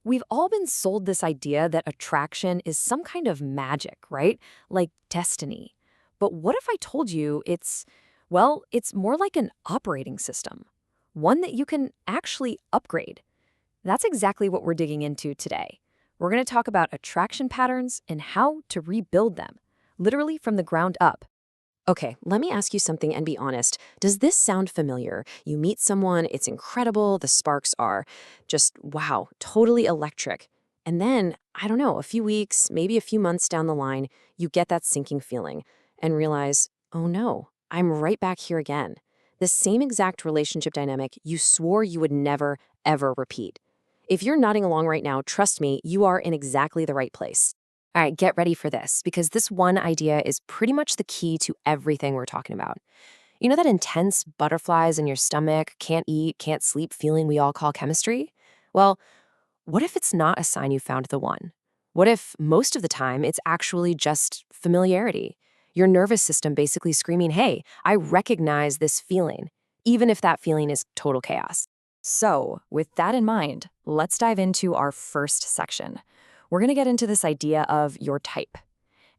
We've all been sold this idea that attraction is some kind of magic, right? Like destiny. But what if I told you it's more like an operating system, one that you can actually upgrade? That's exactly what we're digging into today. We're going to talk about attraction patterns and how to rebuild them, literally from the ground up. Okay, let me ask you something and be honest. Does this sound familiar? You meet someone, it's incredible, the sparks are just, wow, totally electric. And then, I don't know, a few weeks, maybe a few months down the line, you get that sinking feeling and realize, oh no, I'm right back here again. The same exact relationship dynamic you swore you would never, ever repeat. If you're nodding along right now, trust me, you are in exactly the right place. All right, get ready for this because this one idea is pretty much the key to everything we're talking about. You know that intense butterflies in your stomach, can't eat, can't sleep feeling we all call chemistry? Well, what if it's not a sign you found the one? What if most of the time it's actually just familiarity? Your nervous system basically screaming, hey, I recognize this feeling, even if that feeling is total chaos. So, with that in mind, let's dive into our first section. We're going to get into this idea of your type.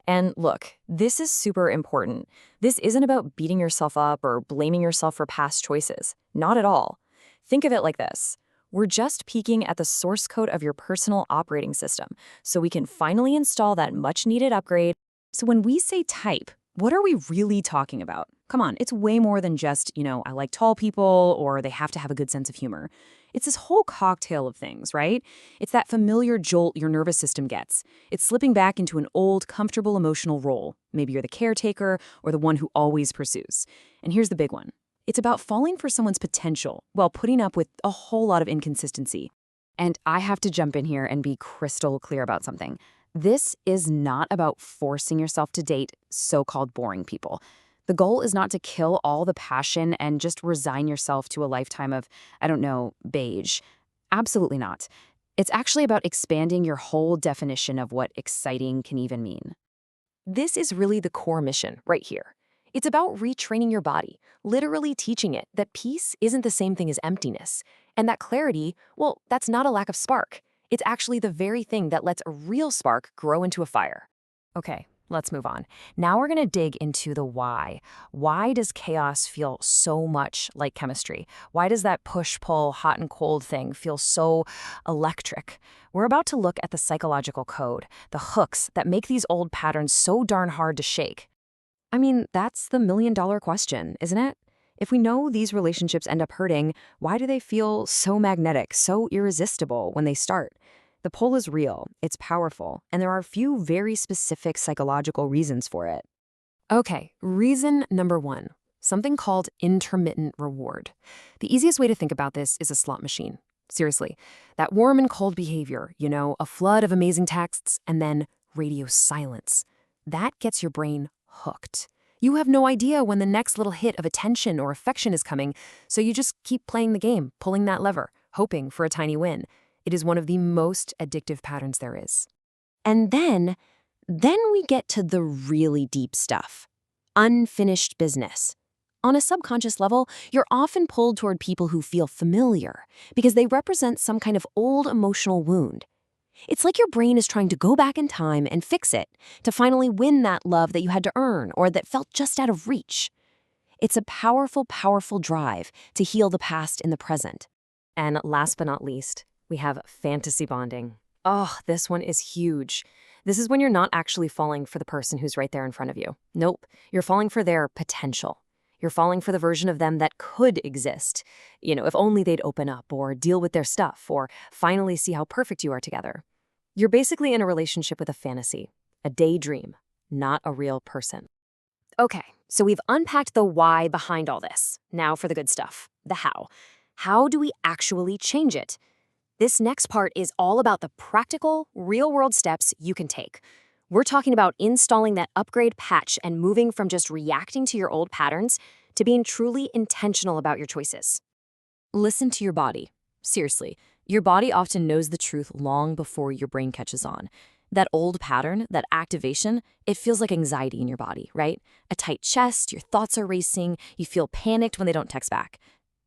And look, this is super important. This isn't about beating yourself up or blaming yourself for past choices. Not at all. Think of it like this. We're just peeking at the source code of your personal operating system, so we can finally install that much-needed upgrade. So when we say type, what are we really talking about? Come on, it's way more than just, I like tall people or they have to have a good sense of humor. It's this whole cocktail of things, right? It's that familiar jolt your nervous system gets. It's slipping back into an old, comfortable emotional role. Maybe you're the caretaker or the one who always pursues. And here's the big one. It's about falling for someone's potential while putting up with a whole lot of inconsistency. And I have to jump in here and be crystal clear about something. This is not about forcing yourself to date so-called boring people. The goal is not to kill all the passion and just resign yourself to a lifetime of, I don't know, beige. Absolutely not. It's actually about expanding your whole definition of what exciting can even mean. This is really the core mission right here. It's about retraining your body, literally teaching it that peace isn't the same thing as emptiness, and that clarity, well, that's not a lack of spark. It's actually the very thing that lets a real spark grow into a fire. Okay, let's move on. Now we're going to dig into the why. Why does chaos feel so much like chemistry? Why does that push-pull, hot and cold thing feel so electric? We're about to look at the psychological code, the hooks that make these old patterns so darn hard to shake. I mean, that's the million-dollar question, isn't it? If we know these relationships end up hurting, why do they feel so magnetic, so irresistible when they start? The pull is real, it's powerful, and there are a few very specific psychological reasons for it. Okay, reason number one, something called intermittent reward. The easiest way to think about this is a slot machine. Seriously, that warm and cold behavior, a flood of amazing texts, and then radio silence. That gets your brain hooked. You have no idea when the next little hit of attention or affection is coming, so you just keep playing the game, pulling that lever, hoping for a tiny win. It is one of the most addictive patterns there is. And then we get to the really deep stuff. Unfinished business. On a subconscious level, you're often pulled toward people who feel familiar because they represent some kind of old emotional wound. It's like your brain is trying to go back in time and fix it to finally win that love that you had to earn or that felt just out of reach. It's a powerful, powerful drive to heal the past in the present. And last but not least, we have fantasy bonding. Oh, this one is huge. This is when you're not actually falling for the person who's right there in front of you. Nope, you're falling for their potential. You're falling for the version of them that could exist. If only they'd open up or deal with their stuff or finally see how perfect you are together. You're basically in a relationship with a fantasy, a daydream, not a real person. Okay, so we've unpacked the why behind all this. Now for the good stuff, the how. How do we actually change it? This next part is all about the practical, real-world steps you can take. We're talking about installing that upgrade patch and moving from just reacting to your old patterns to being truly intentional about your choices. Listen to your body. Seriously, your body often knows the truth long before your brain catches on. That old pattern, that activation, it feels like anxiety in your body, right? A tight chest, your thoughts are racing, you feel panicked when they don't text back.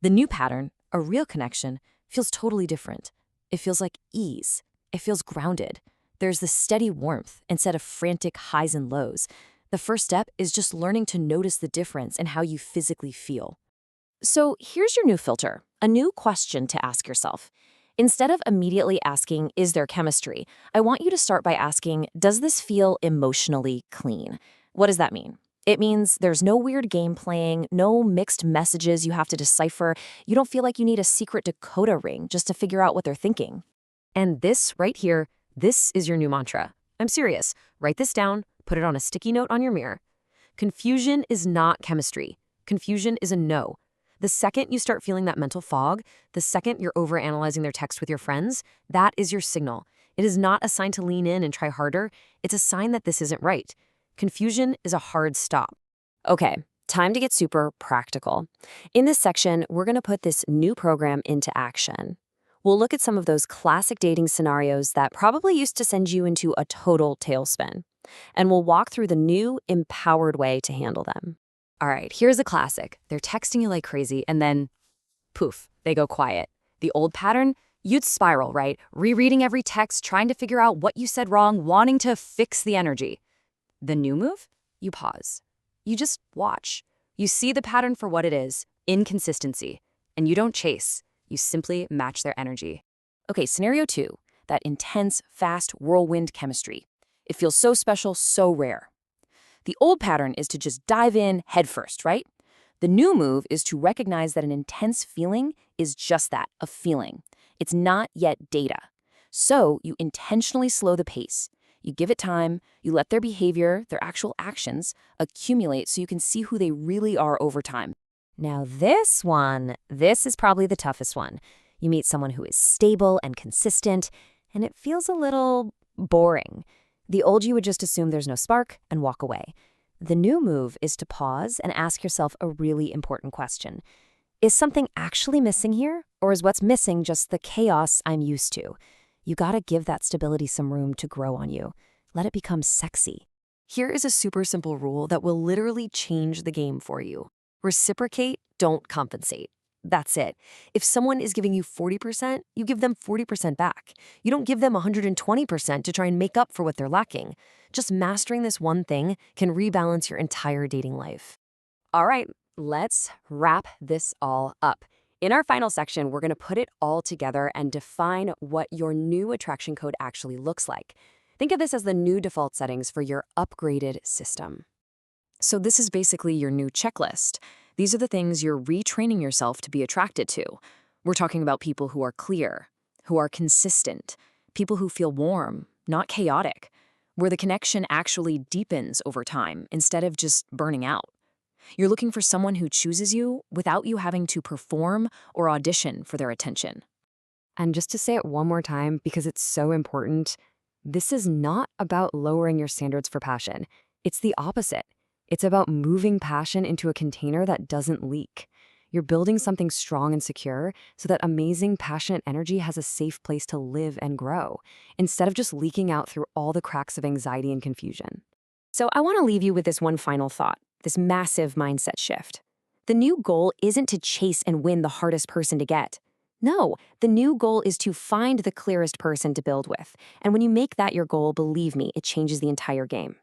The new pattern, a real connection, feels totally different. It feels like ease, It feels grounded. There's this steady warmth instead of frantic highs and lows. The first step is just learning to notice the difference in how you physically feel. So here's your new filter, a new question to ask yourself. Instead of immediately asking, is there chemistry? I want you to start by asking, does this feel emotionally clean? What does that mean? It means there's no weird game playing, no mixed messages you have to decipher. You don't feel like you need a secret decoder ring just to figure out what they're thinking. And this right here, this is your new mantra. I'm serious. Write this down, put it on a sticky note on your mirror. Confusion is not chemistry. Confusion is a no. The second you start feeling that mental fog, the second you're overanalyzing their text with your friends, that is your signal. It is not a sign to lean in and try harder. It's a sign that this isn't right. Confusion is a hard stop. Okay, time to get super practical. In this section, we're going to put this new program into action. We'll look at some of those classic dating scenarios that probably used to send you into a total tailspin. And we'll walk through the new, empowered way to handle them. All right, here's a classic. They're texting you like crazy, and then, poof, they go quiet. The old pattern? You'd spiral, right? Rereading every text, trying to figure out what you said wrong, wanting to fix the energy. The new move? You pause. You just watch. You see the pattern for what it is, inconsistency. And you don't chase. You simply match their energy. Okay, scenario 2, that intense, fast whirlwind chemistry. It feels so special, so rare. The old pattern is to just dive in headfirst, right? The new move is to recognize that an intense feeling is just that, a feeling. It's not yet data. So you intentionally slow the pace. You give it time, you let their behavior, their actual actions, accumulate so you can see who they really are over time. Now this is probably the toughest one. You meet someone who is stable and consistent, and it feels a little boring. The old you would just assume there's no spark and walk away. The new move is to pause and ask yourself a really important question. Is something actually missing here, or is what's missing just the chaos I'm used to? You gotta give that stability some room to grow on you. Let it become sexy. Here is a super simple rule that will literally change the game for you. Reciprocate, don't compensate. That's it. If someone is giving you 40%, you give them 40% back. You don't give them 120% to try and make up for what they're lacking. Just mastering this one thing can rebalance your entire dating life. All right, let's wrap this all up. In our final section, we're going to put it all together and define what your new attraction code actually looks like. Think of this as the new default settings for your upgraded system. So this is basically your new checklist. These are the things you're retraining yourself to be attracted to. We're talking about people who are clear, who are consistent, people who feel warm, not chaotic, where the connection actually deepens over time instead of just burning out. You're looking for someone who chooses you without you having to perform or audition for their attention. And just to say it one more time, because it's so important, this is not about lowering your standards for passion. It's the opposite. It's about moving passion into a container that doesn't leak. You're building something strong and secure so that amazing, passionate energy has a safe place to live and grow, instead of just leaking out through all the cracks of anxiety and confusion. So I want to leave you with this one final thought, this massive mindset shift. The new goal isn't to chase and win the hardest person to get. No, the new goal is to find the clearest person to build with. And when you make that your goal, believe me, it changes the entire game.